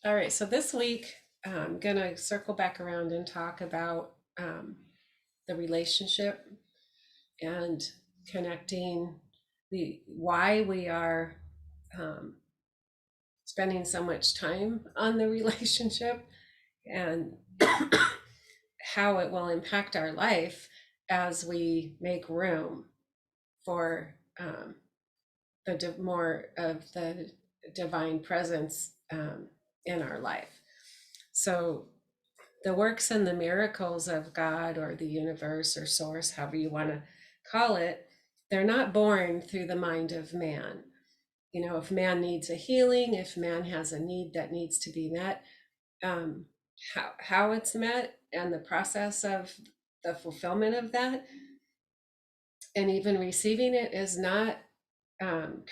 All right, so this week I'm going to circle back around and talk about the relationship and connecting the why we are um, spending so much time on the relationship and how it will impact our life as we make room for more of the divine presence in our life. So the works and the miracles of God or the universe or source, however you want to call it, they're not born through the mind of man. You know, if man needs a healing, if man has a need that needs to be met, um, how it's met and the process of the fulfillment of that and even receiving it is not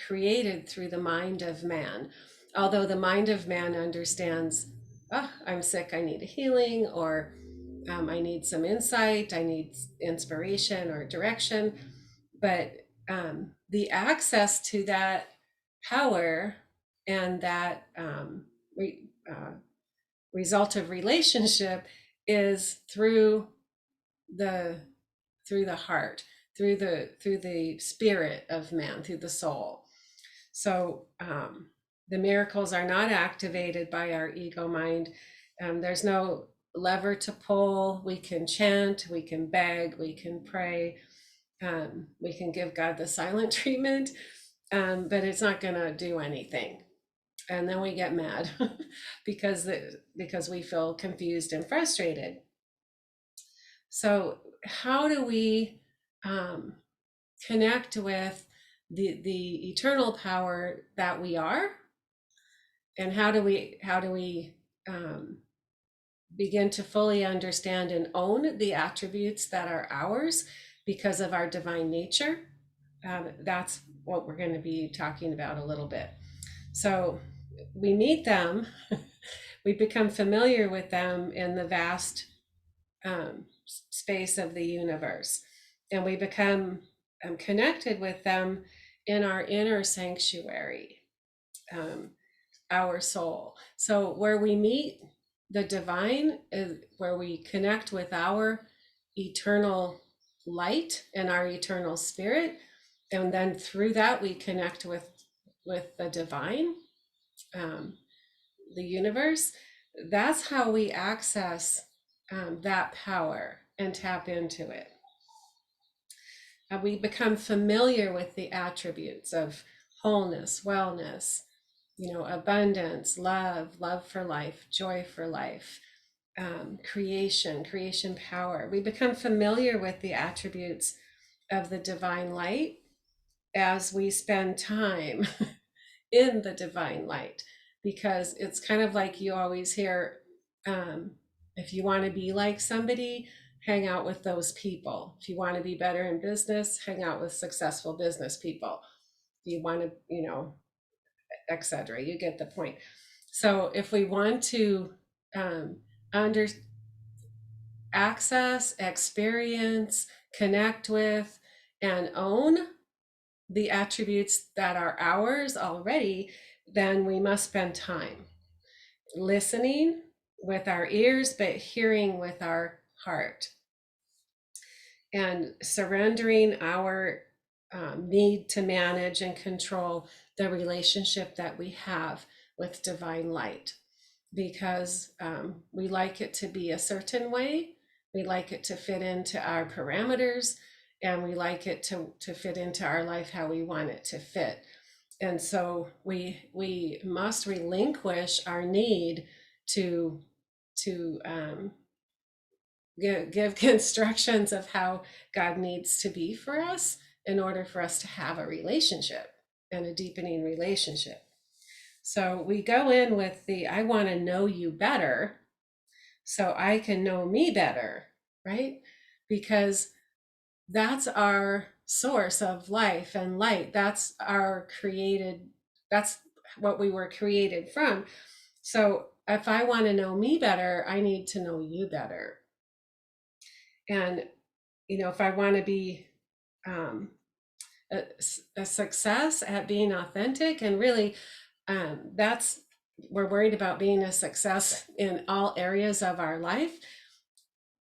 created through the mind of man. Although the mind of man understands, oh, I'm sick, I need a healing, or I need some insight, I need inspiration or direction. But the access to that power and that result of relationship is the through the heart, through the spirit of man, through the soul. So the miracles are not activated by our ego mind. There's no lever to pull. We can chant, we can beg, we can pray, we can give God the silent treatment, but it's not going to do anything. And then we get mad because we feel confused and frustrated. So how do we um, connect with the eternal power that we are, and how do we um, begin to fully understand and own the attributes that are ours because of our divine nature? That's what we're going to be talking about a little bit. So we meet them, we become familiar with them in the vast space of the universe, and we become connected with them in our inner sanctuary, um, our soul. So where we meet the divine is where we connect with our eternal light and our eternal spirit, and then through that we connect with the divine, um, the universe. That's how we access that power and tap into it. We become familiar with the attributes of wholeness, wellness, abundance, love for life, joy for life, creation power. We become familiar with the attributes of the divine light as we spend time in the divine light, because it's kind of like you always hear, um, if you want to be like somebody, hang out with those people. If you want to be better in business, hang out with successful business people. If you want to, etc. You get the point. So if we want to under access, experience, connect with, and own the attributes that are ours already, then we must spend time listening with our ears, but hearing with our heart, and surrendering our need to manage and control the relationship that we have with divine light, because we like it to be a certain way. We like it to fit into our parameters, and we like it to fit into our life how we want it to fit. And so we must relinquish our need to give instructions of how God needs to be for us in order for us to have a relationship and a deepening relationship. So we go in with I want to know you better so I can know me better, right? Because that's our source of life and light. That's what we were created from. So if I want to know me better, I need to know you better. And, if I want to be um, a success at being authentic, and really, that's we're worried about being a success in all areas of our life.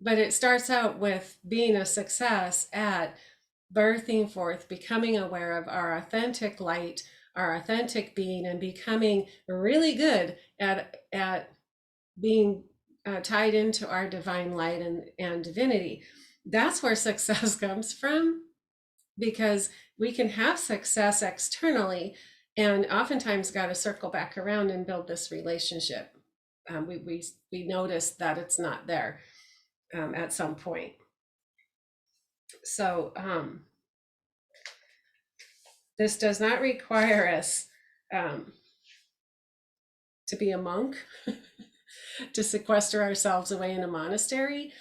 But it starts out with being a success at birthing forth, becoming aware of our authentic light, our authentic being, and becoming really good at being tied into our divine light and divinity. That's where success comes from, because we can have success externally and oftentimes got to circle back around and build this relationship. We notice that it's not there at some point. So this does not require us um, to be a monk, to sequester ourselves away in a monastery,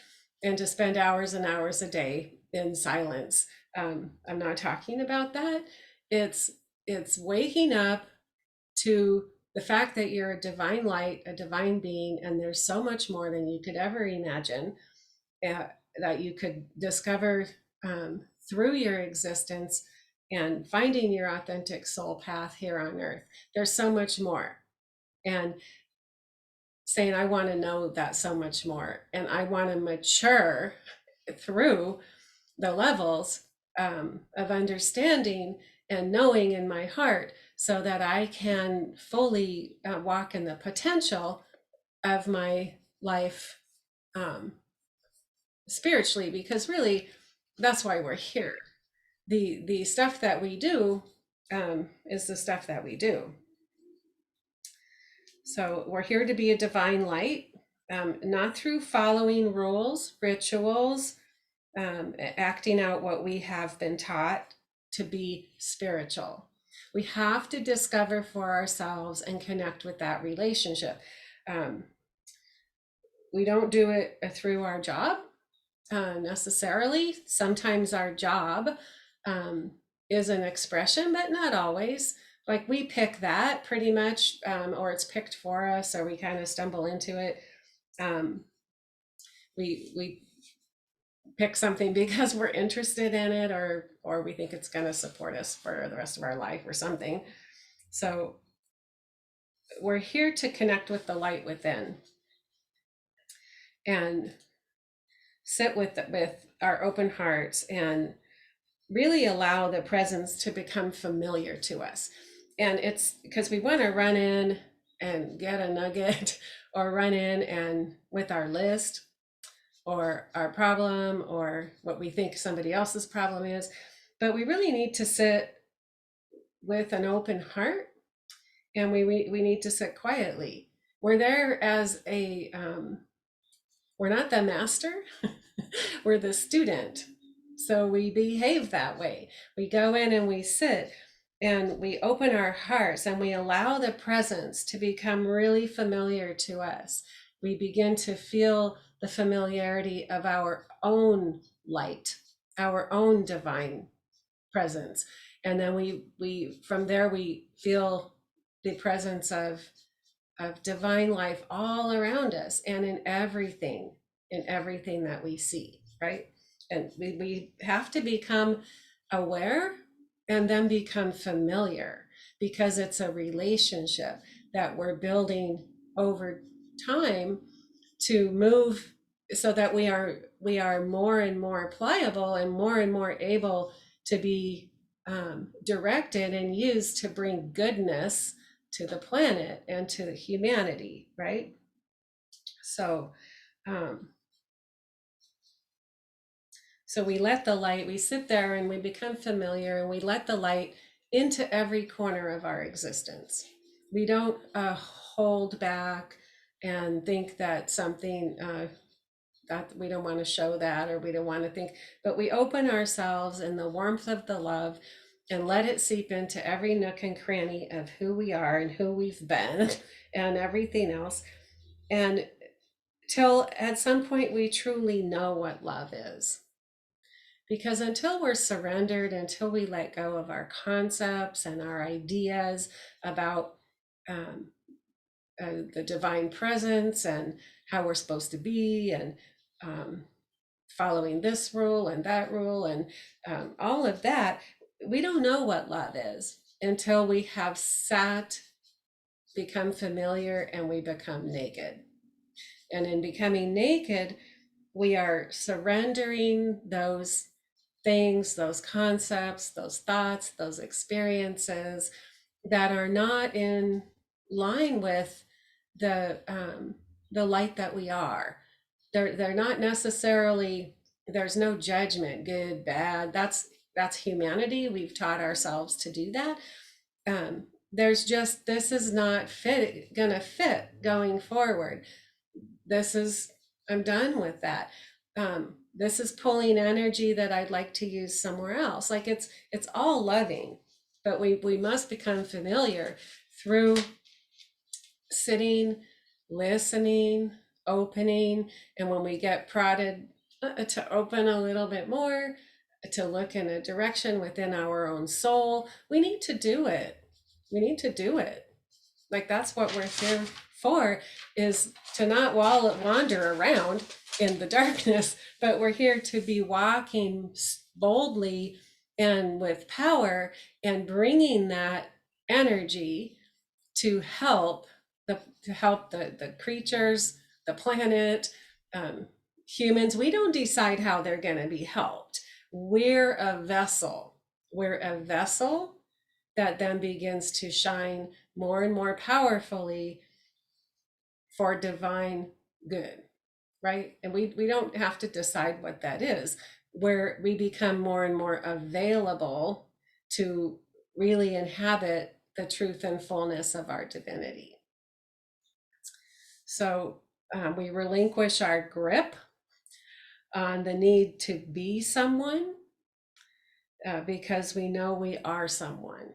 and to spend hours and hours a day in silence. I'm not talking about that. It's waking up to the fact that you're a divine light, a divine being, and there's so much more than you could ever imagine that you could discover through your existence and finding your authentic soul path here on earth. There's so much more. And saying, I want to know that so much more. And I want to mature through the levels of understanding and knowing in my heart so that I can fully walk in the potential of my life spiritually, because really that's why we're here. The stuff that we do is the stuff that we do. So we're here to be a divine light, not through following rules, rituals, acting out what we have been taught to be spiritual. We have to discover for ourselves and connect with that relationship. We don't do it through our job necessarily. Sometimes our job is an expression, but not always. Like we pick that pretty much, or it's picked for us, or we kind of stumble into it. We pick something because we're interested in it, or we think it's going to support us for the rest of our life or something. So we're here to connect with the light within and sit with our open hearts and really allow the presence to become familiar to us. And it's because we want to run in and get a nugget or run in and with our list or our problem or what we think somebody else's problem is. But we really need to sit with an open heart, and we need to sit quietly. We're there as we're not the master, we're the student. So we behave that way. We go in and we sit and we open our hearts and we allow the presence to become really familiar to us. We begin to feel the familiarity of our own light, our own divine presence. And then we from there we feel the presence of divine life all around us and in everything that we see, right? And we have to become aware and then become familiar, because it's a relationship that we're building over time to move so that we are more and more pliable and more able to be directed and used to bring goodness to the planet and to the humanity, right? So um, so we let the light, we sit there and we become familiar, and we let the light into every corner of our existence. We don't hold back and think that something that we don't want to show that, or we don't want to think, but we open ourselves in the warmth of the love and let it seep into every nook and cranny of who we are and who we've been and everything else. And till at some point we truly know what love is. Because until we're surrendered, until we let go of our concepts and our ideas about um, the divine presence and how we're supposed to be, and following this rule and that rule and all of that, we don't know what love is until we have sat become familiar and we become naked. And in becoming naked, we are surrendering those things, those concepts, those thoughts, those experiences that are not in line with the light that we are. They're not necessarily, there's no judgment, good, bad. That's humanity. We've taught ourselves to do that. There's just, this is not gonna fit going forward. This is, I'm done with that. This is pulling energy that I'd like to use somewhere else. Like it's all loving, but we must become familiar through sitting, listening, opening, and when we get prodded to open a little bit more, to look in a direction within our own soul, we need to do it. We need to do it. Like that's what we're here for, is to not wander around in the darkness, but we're here to be walking boldly and with power and bringing that energy to help the creatures, the planet, humans. We don't decide how they're going to be helped. We're a vessel. We're a vessel that then begins to shine more and more powerfully for divine good, right? And we don't have to decide what that is, where we become more and more available to really inhabit the truth and fullness of our divinity. So we relinquish our grip on the need to be someone, because we know we are someone.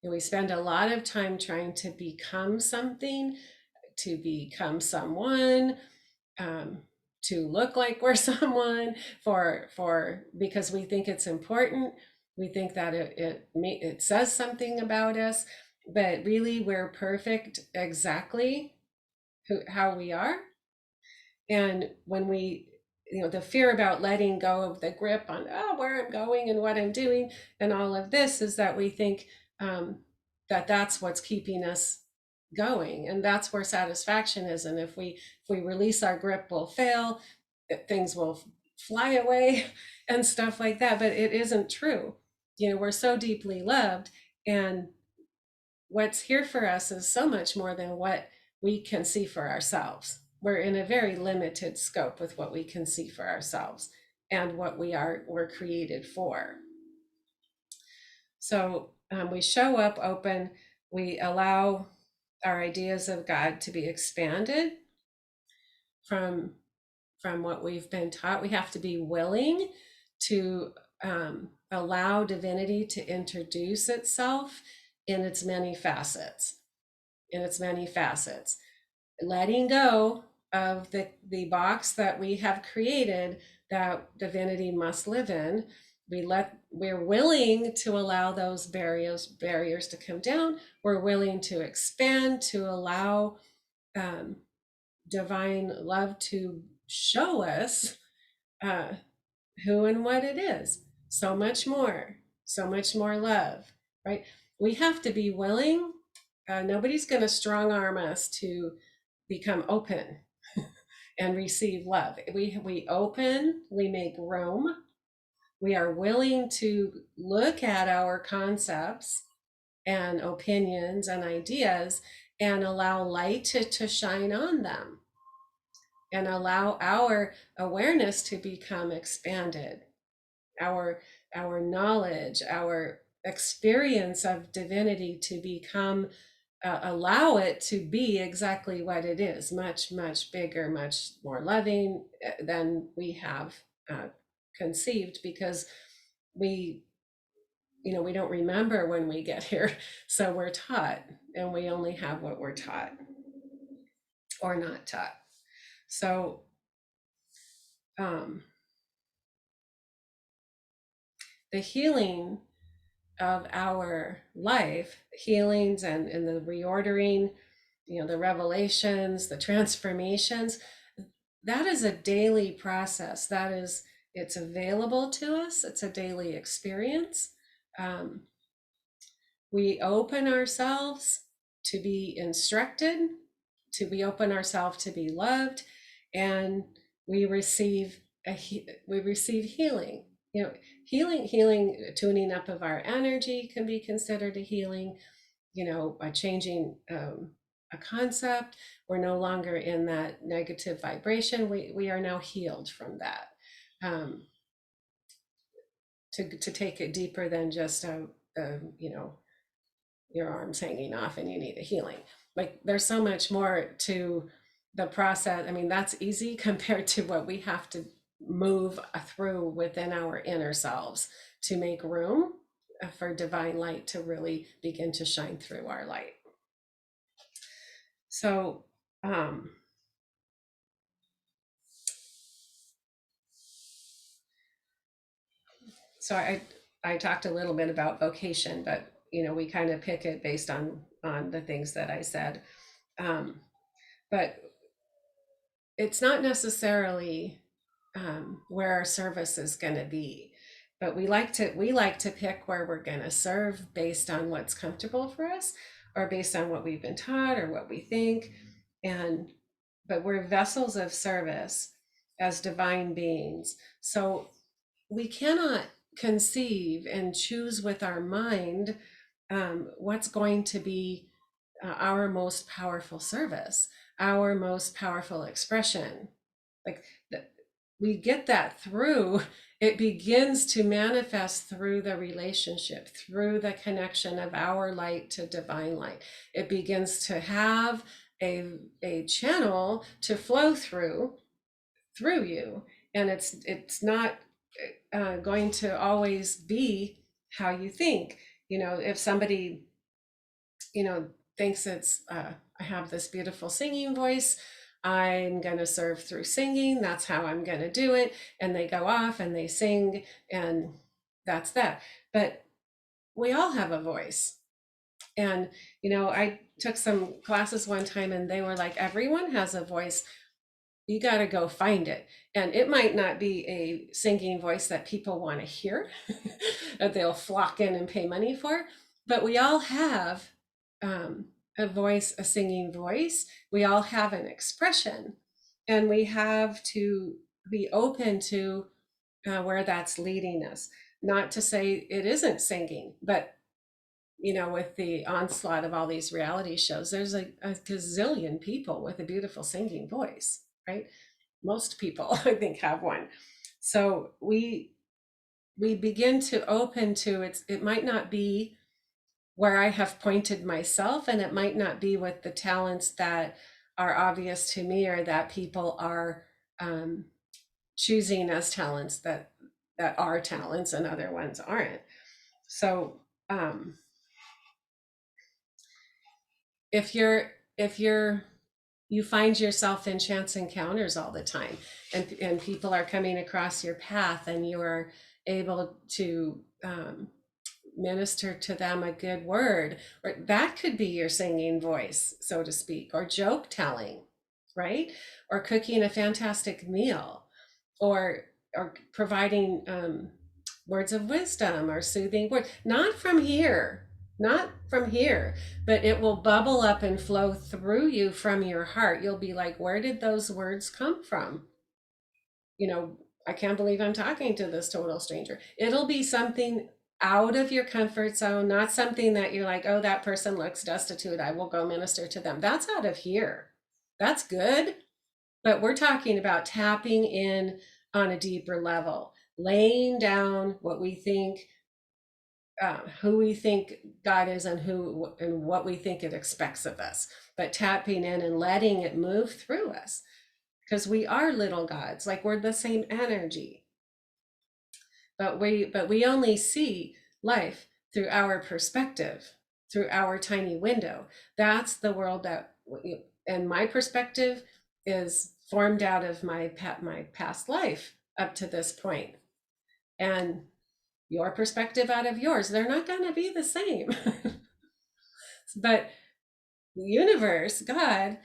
And we spend a lot of time trying to become something, to become someone, to look like we're someone, because we think it's important. We think that it says something about us, but really we're perfect exactly how we are. And when we, the fear about letting go of the grip on where I'm going and what I'm doing and all of this, is that we think that that's what's keeping us going, and that's where satisfaction is. And if we release our grip, we'll fail, things will fly away and stuff like that. But it isn't true. We're so deeply loved, and what's here for us is so much more than what we can see for ourselves. We're in a very limited scope with what we can see for ourselves and what we're created for. So we show up open. We allow our ideas of God to be expanded from what we've been taught. We have to be willing to allow divinity to introduce itself in its many facets. Letting go of the box that we have created that divinity must live in. We're willing to allow those barriers to come down. We're willing to expand, to allow divine love to show us who and what it is. So much more love, right? We have to be willing. Nobody's going to strong arm us to become open and receive love. We open, we make room. We are willing to look at our concepts and opinions and ideas and allow light to shine on them, and allow our awareness to become expanded, our knowledge, our experience of divinity to become allow it to be exactly what it is, much bigger, much more loving than we have conceived, because we don't remember when we get here. So we're taught, and we only have what we're taught or not taught. So the healing of our life, healings and the reordering, the revelations, the transformations, that is a daily process. It's available to us. It's a daily experience. We open ourselves to be instructed, we open ourselves to be loved, and we receive we receive healing. You know, healing, tuning up of our energy can be considered a healing. You know, by changing a concept, we're no longer in that negative vibration. We are now healed from that. To take it deeper than just you know, your arms hanging off and you need a healing. Like, there's so much more to the process. I mean, that's easy compared to what we have to move through within our inner selves to make room for divine light to really begin to shine through our light. So so I talked a little bit about vocation, but you know, we kind of pick it based on the things that I said. But it's not necessarily where our service is going to be, but we like to pick where we're going to serve based on what's comfortable for us, or based on what we've been taught or what we think. And but we're vessels of service as divine beings, so we cannot conceive and choose with our mind what's going to be our most powerful service, our most powerful expression. Like, we get that through, it begins to manifest through the relationship, through the connection of our light to divine light. It begins to have a channel to flow through you, and it's not going to always be how you think. You know, if somebody, you know, thinks it's I have this beautiful singing voice, I'm going to serve through singing, that's how I'm going to do it, and they go off and they sing, and that's that. But we all have a voice. And you know, I took some classes one time and they were like, everyone has a voice, you got to go find it. And it might not be a singing voice that people want to hear, that they'll flock in and pay money for, but we all have a voice, a singing voice. We all have an expression, and we have to be open to where that's leading us. Not to say it isn't singing, but you know, with the onslaught of all these reality shows, there's a gazillion people with a beautiful singing voice, right? Most people, I think, have one. So we begin to open to it might not be where I have pointed myself, and it might not be with the talents that are obvious to me or that people are choosing as talents that are talents and other ones aren't. So if you find yourself in chance encounters all the time, and people are coming across your path, and you are able to minister to them a good word, or that could be your singing voice, so to speak, or joke telling, right? Or cooking a fantastic meal, or providing words of wisdom or soothing words, not from here, but it will bubble up and flow through you from your heart. You'll be like, where did those words come from? You know, I can't believe I'm talking to this total stranger. It'll be something out of your comfort zone, not something that you're like, oh, that person looks destitute, I will go minister to them. That's out of here. That's good. But we're talking about tapping in on a deeper level, laying down what we think, who we think God is, and what we think it expects of us, but tapping in and letting it move through us, because we are little gods, like we're the same energy, but we only see life through our perspective, through our tiny window. That's the world that, and my perspective is formed out of my past life up to this point, and your perspective out of yours. They're not going to be the same. But the universe, God,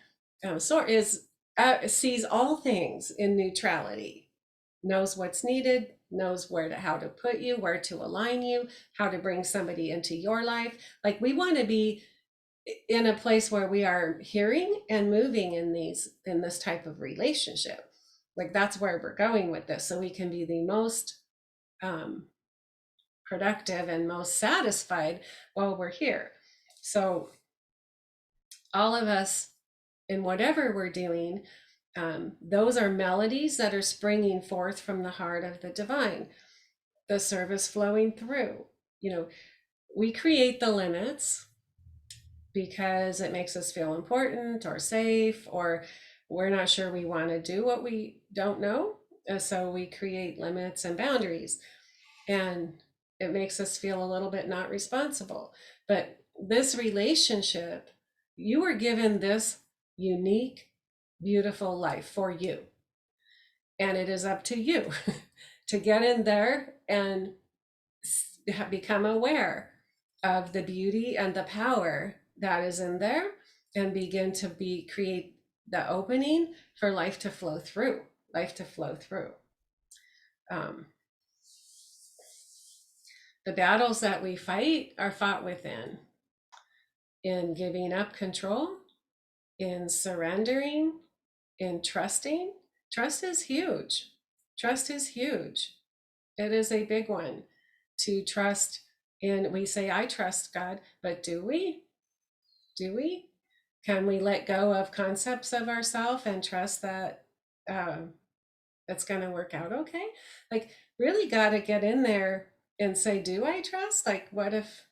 sees all things in neutrality, knows what's needed, knows how to put you, where to align you, how to bring somebody into your life. Like, we want to be in a place where we are hearing and moving in this type of relationship. Like that's where we're going with this, so we can be the most productive and most satisfied while we're here. So all of us, in whatever we're doing, those are melodies that are springing forth from the heart of the divine, the service flowing through. We create the limits because it makes us feel important or safe, or we're not sure we want to do what we don't know. So we create limits and boundaries, and it makes us feel a little bit not responsible. But this relationship, you were given this unique, beautiful life for you. And it is up to you to get in there and become aware of the beauty and the power that is in there, and begin to create the opening for life to flow through. The battles that we fight are fought within, in giving up control, in surrendering, in trusting. Trust is huge. It is a big one to trust in. We say, I trust God, but do we? Can we let go of concepts of ourselves and trust that it's going to work out okay? Like, really got to get in there and say, do I trust? Like, what if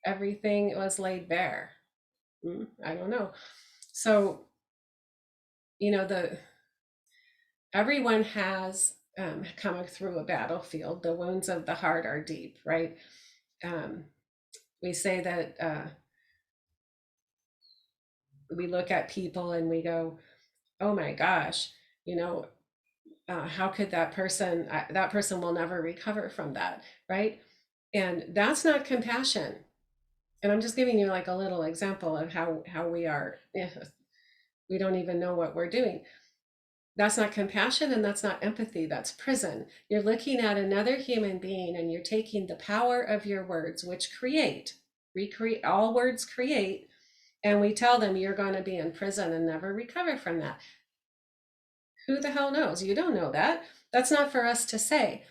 everything was laid bare? I don't know. So, everyone has come through a battlefield. The wounds of the heart are deep, right? We say that we look at people and we go, oh my gosh, how could that person will never recover from that, right? And that's not compassion. And I'm just giving you like a little example of how we are. We don't even know what we're doing. That's not compassion, and that's not empathy. That's prison. You're looking at another human being and you're taking the power of your words, which recreate, all words create, and we tell them you're going to be in prison and never recover from that. Who the hell knows? You don't know that. That's not for us to say.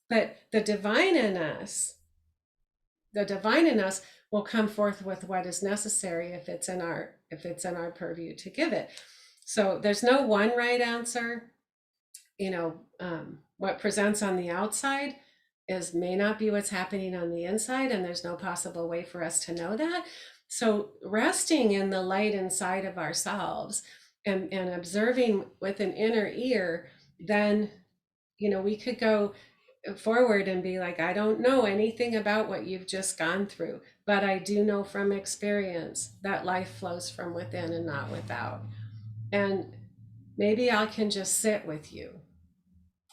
But the divine in us will come forth with what is necessary if it's in our purview to give it. So there's no one right answer. What presents on the outside may not be what's happening on the inside, and there's no possible way for us to know that. So resting in the light inside of ourselves and observing with an inner ear, then we could go forward and be like, I don't know anything about what you've just gone through, but I do know from experience that life flows from within and not without. And maybe I can just sit with you,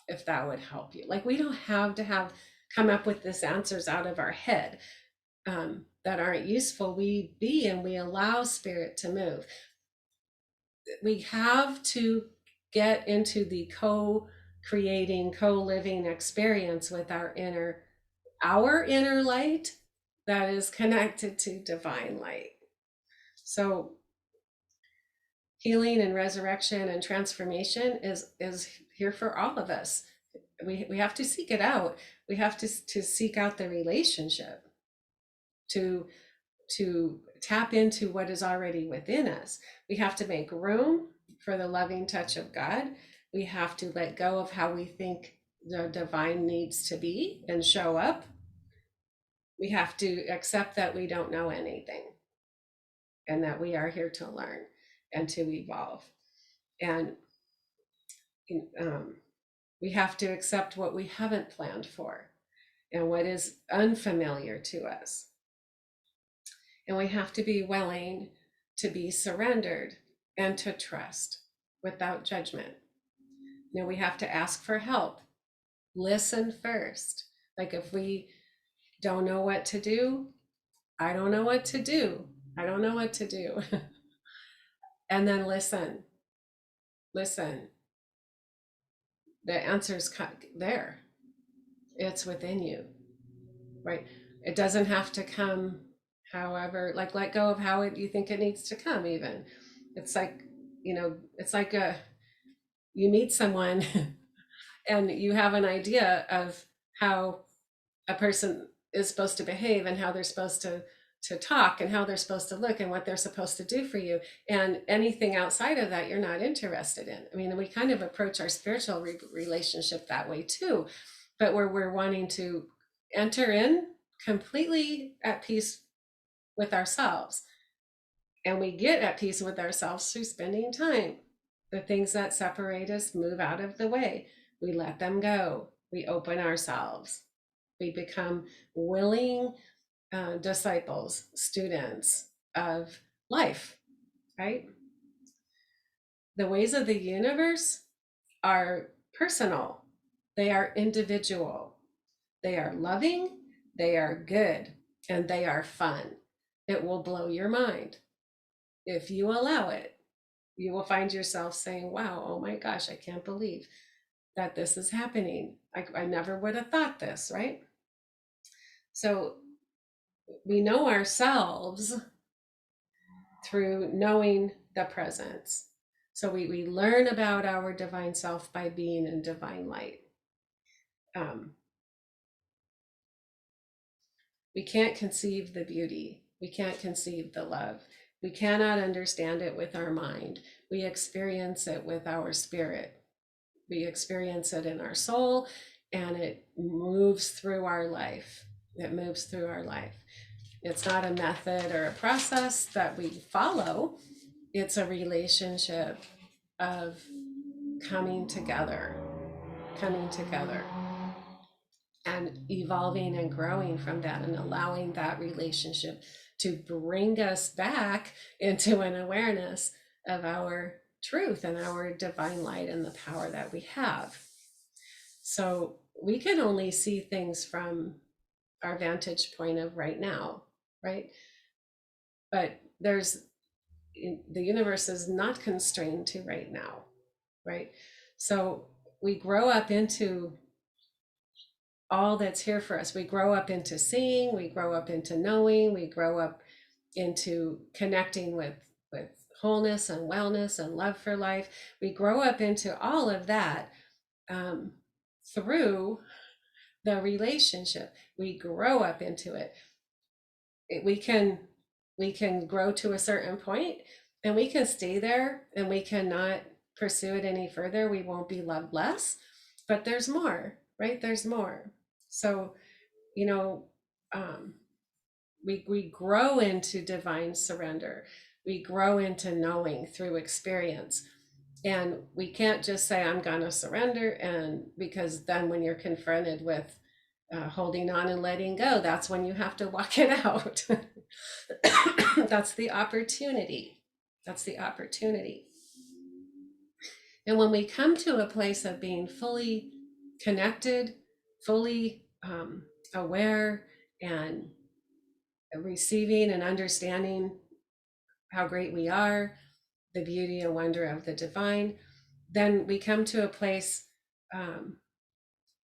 if that would help you. Like, we don't have to come up with these answers out of our head that aren't useful. We be and we allow spirit to move. We have to get into the co-creating, co-living experience with our inner light that is connected to divine light. So healing and resurrection and transformation is here for all of us. We have to seek it out. We have to seek out the relationship, to tap into what is already within us. We have to make room for the loving touch of God. We have to let go of how we think the divine needs to be and show up. We have to accept that we don't know anything, and that we are here to learn and to evolve. And we have to accept what we haven't planned for and what is unfamiliar to us. And we have to be willing to be surrendered and to trust without judgment. We have to ask for help. Listen first. Like, if we don't know what to do, I don't know what to do. And then listen. The answer's there. It's within you, right? It doesn't have to come however, like let go of how you think it needs to come. Even it's like, it's like you meet someone and you have an idea of how a person is supposed to behave and how they're supposed to talk and how they're supposed to look and what they're supposed to do for you, and anything outside of that you're not interested in. I mean, we kind of approach our spiritual relationship that way too, but where we're wanting to enter in completely at peace with ourselves, and we get at peace with ourselves through spending time. The things that separate us move out of the way, we let them go, we open ourselves, we become willing disciples, students of life, right? The ways of the universe are personal, they are individual, they are loving, they are good, and they are fun. It will blow your mind. If you allow it, you will find yourself saying, wow, oh my gosh, I can't believe that this is happening. I never would have thought this, right? So we know ourselves through knowing the presence. So we learn about our divine self by being in divine light. We can't conceive the beauty. We can't conceive the love. We cannot understand it with our mind. We experience it with our spirit. We experience it in our soul, and it moves through our life. It moves through our life. It's not a method or a process that we follow. It's a relationship of coming together, and evolving and growing from that, and allowing that relationship to bring us back into an awareness of our truth and our divine light and the power that we have. So we can only see things from our vantage point of right now, right? But the universe is not constrained to right now, right? So we grow up into all that's here for us. We grow up into seeing, we grow up into knowing, we grow up into connecting with wholeness and wellness and love for life. We grow up into all of that through the relationship. We grow up into it. We can grow to a certain point, and we can stay there, and we cannot pursue it any further. We won't be loved less, but there's more, right? There's more. So, you know, we grow into divine surrender. We grow into knowing through experience. And we can't just say, I'm going to surrender. And because then when you're confronted with holding on and letting go, that's when you have to walk it out. That's the opportunity. That's the opportunity. And when we come to a place of being fully connected, fully aware, and receiving and understanding how great we are, the beauty and wonder of the divine, then we come to a place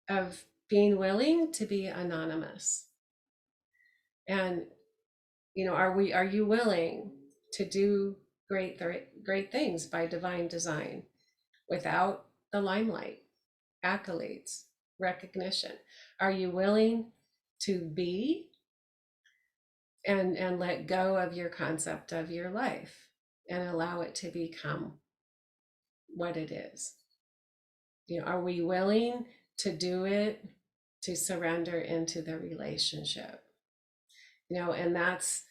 of being willing to be anonymous. And are you willing to do great things by divine design without the limelight, accolades, recognition? Are you willing to be and let go of your concept of your life and allow it to become what it is? Are we willing to do it, to surrender into the relationship? And that's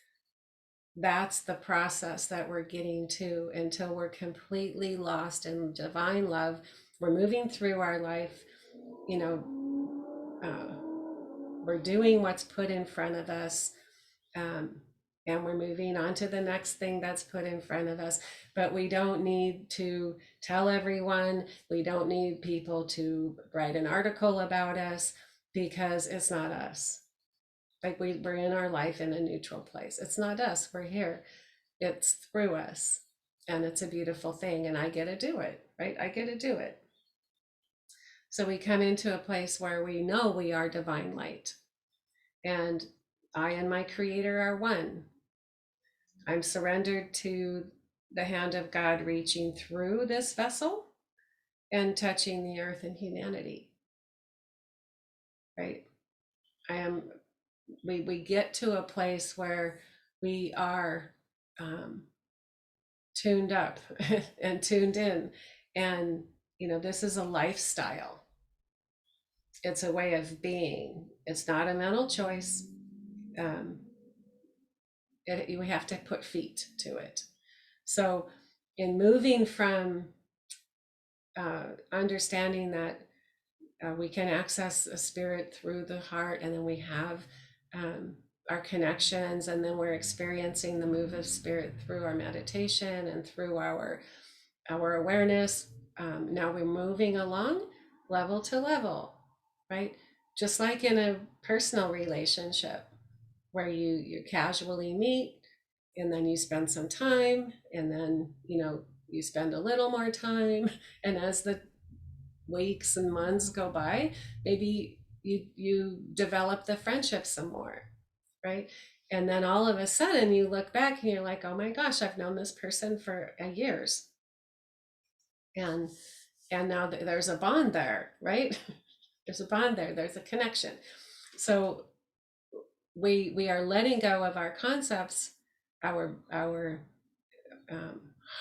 the process that we're getting to until we're completely lost in divine love. We're moving through our life, we're doing what's put in front of us, and we're moving on to the next thing that's put in front of us. But we don't need to tell everyone. We don't need people to write an article about us, because it's not us. Like we're in our life in a neutral place. It's not us. We're here. It's through us. And it's a beautiful thing. And I get to do it, right? I get to do it. So we come into a place where we know we are divine light. And I and my creator are one. I'm surrendered to the hand of God reaching through this vessel and touching the earth and humanity. Right? We get to a place where we are tuned up and tuned in. And, this is a lifestyle. It's a way of being. It's not a mental choice. We have to put feet to it. So in moving from understanding that we can access a spirit through the heart, and then we have our connections, and then we're experiencing the move of spirit through our meditation and through our awareness. Now we're moving along level to level, right? Just like in a personal relationship where you casually meet, and then you spend some time, and then you spend a little more time, and as the weeks and months go by, maybe you develop the friendship some more, right? And then all of a sudden you look back and you're like, oh my gosh, I've known this person for years, and now there's a bond there, right? There's a bond there, there's a connection. So we are letting go of our concepts, our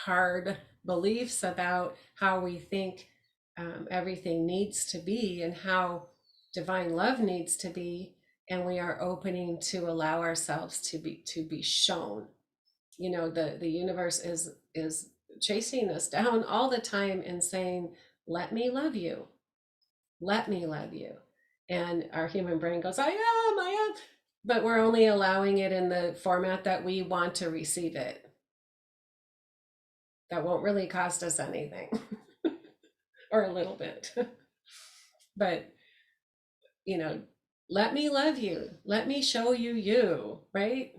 hard beliefs about how we think everything needs to be and how divine love needs to be, and we are opening to allow ourselves to be shown. The universe is chasing us down all the time and saying, let me love you, let me love you. And our human brain goes, I am, but we're only allowing it in the format that we want to receive it. That won't really cost us anything or a little bit. But, let me love you. Let me show you you, right?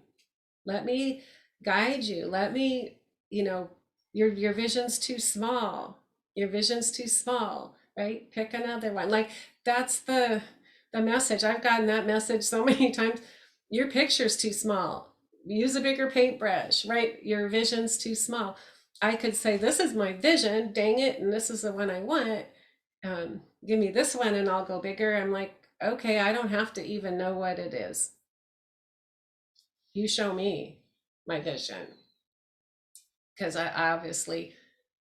Let me guide you. Let me, your vision's too small. Your vision's too small, right? Pick another one. Like, that's the message. I've gotten that message so many times. Your picture's too small. Use a bigger paintbrush, right? Your vision's too small. I could say, this is my vision, dang it, and this is the one I want. Give me this one and I'll go bigger. I'm like, okay, I don't have to even know what it is. You show me my vision, because I obviously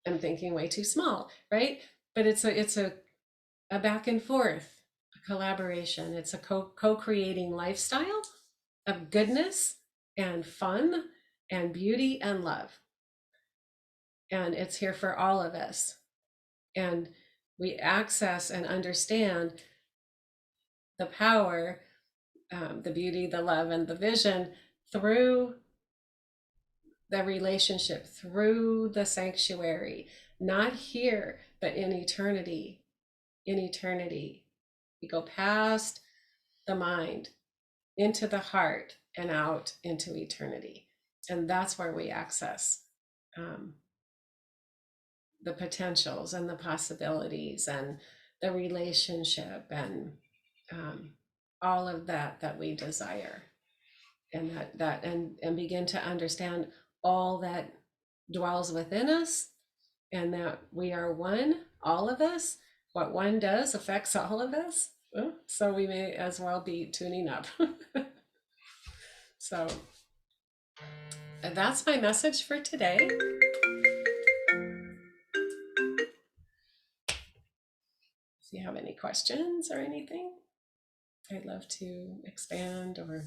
am thinking way too small, right? But it's a back and forth, a collaboration. It's a co-creating lifestyle of goodness and fun and beauty and love. And it's here for all of us. And we access and understand the power, the beauty, the love, and the vision through the relationship, through the sanctuary, not here, but in eternity. In eternity, we go past the mind into the heart and out into eternity. And that's where we access the potentials and the possibilities and the relationship and all of that we desire, and and begin to understand all that dwells within us, and that we are one, all of us. What one does affects all of us. So we may as well be tuning up. So that's my message for today. If you have any questions or anything, I'd love to expand or